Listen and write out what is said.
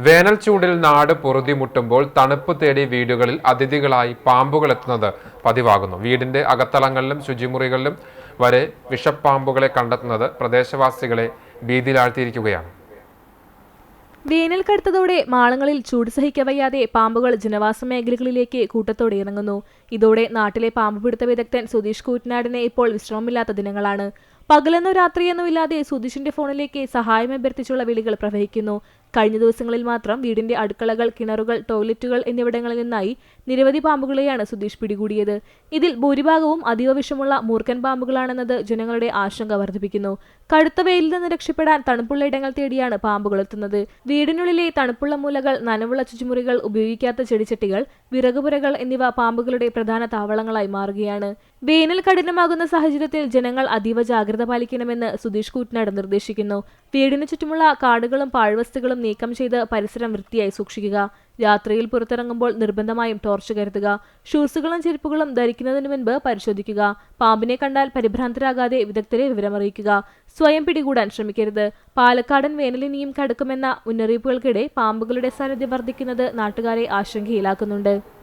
വേനൽ ചൂടിൽ നാട് പൊറുതിമുട്ടുമ്പോൾ തണുപ്പ് തേടി വീടുകളിൽ അതിഥികളായി പാമ്പുകൾ എത്തുന്നത് പതിവാകുന്നു. വീടിന്റെ അകത്തളങ്ങളിലും ശുചിമുറികളിലും വരെ വിഷപ്പാമ്പുകളെ കണ്ടെത്തുന്നത് പ്രദേശവാസികളെ ഭീതിയിലാഴ്ത്തിയിരിക്കുകയാണ്. വേനൽ കടുത്തതോടെ മാളങ്ങളിൽ ചൂട് സഹിക്കവയ്യാതെ പാമ്പുകൾ ജനവാസ മേഖലകളിലേക്ക് കൂട്ടത്തോടെ ഇറങ്ങുന്നു. ഇതോടെ നാട്ടിലെ പാമ്പുപിടുത്ത വിദഗ്ധൻ സുധീഷ് കൂറ്റനാടിനെ ഇപ്പോൾ വിശ്രമമില്ലാത്ത ദിനങ്ങളാണ്. പകലെന്നോ രാത്രിയെന്നോ ഇല്ലാതെ സുധീഷിന്റെ ഫോണിലേക്ക് സഹായം അഭ്യർത്ഥിച്ചുള്ള വിളികൾ പ്രവഹിക്കുന്നു. കഴിഞ്ഞ ദിവസങ്ങളിൽ മാത്രം വീടിന്റെ അടുക്കളകൾ, കിണറുകൾ, ടോയ്ലറ്റുകൾ എന്നിവിടങ്ങളിൽ നിന്നായി നിരവധി പാമ്പുകളെയാണ് സുധീഷ് പിടികൂടിയത്. ഇതിൽ ഭൂരിഭാഗവും അതീവ വിഷമുള്ള മൂർഖൻ പാമ്പുകളാണെന്നത് ജനങ്ങളുടെ ആശങ്ക വർദ്ധിപ്പിക്കുന്നു. കടുത്ത വെയിലിൽ നിന്ന് രക്ഷപ്പെടാൻ തണുപ്പുള്ള ഇടങ്ങൾ തേടിയാണ് പാമ്പുകൾ എത്തുന്നത്. വീടിനുള്ളിലെ തണുപ്പുള്ള മൂലകൾ, നനവുള്ള ശുചിമുറികൾ, ഉപയോഗിക്കാത്ത ചെടിച്ചട്ടികൾ, വിറകുപുരകൾ എന്നിവ പാമ്പുകളുടെ പ്രധാന താവളങ്ങളായി മാറുകയാണ്. വേനൽ കഠിനമാകുന്ന സാഹചര്യത്തിൽ ജനങ്ങൾ അതീവ ജാഗ്രത പാലിക്കണമെന്ന് സുധീഷ് കൂറ്റനാട് നിർദ്ദേശിക്കുന്നു. വീടിനു ചുറ്റുമുള്ള കാടുകളും പാഴ്വസ്തുക്കളും നീക്കം ചെയ്ത് പരിസരം വൃത്തിയായി സൂക്ഷിക്കുക. രാത്രിയിൽ പുറത്തിറങ്ങുമ്പോൾ നിർബന്ധമായും ടോർച്ച് കരുതുക. ഷൂസുകളും ചെരുപ്പുകളും ധരിക്കുന്നതിന് മുൻപ് പരിശോധിക്കുക. പാമ്പിനെ കണ്ടാൽ പരിഭ്രാന്തരാകാതെ വിദഗ്ധരെ വിവരമറിയിക്കുക. സ്വയം പിടികൂടാൻ ശ്രമിക്കരുത്. പാലക്കാടൻ വേനലിനിയും കടുക്കുമെന്ന മുന്നറിയിപ്പുകൾക്കിടെ പാമ്പുകളുടെ സാന്നിധ്യം വർദ്ധിക്കുന്നത് നാട്ടുകാരെ ആശങ്കയിലാക്കുന്നുണ്ട്.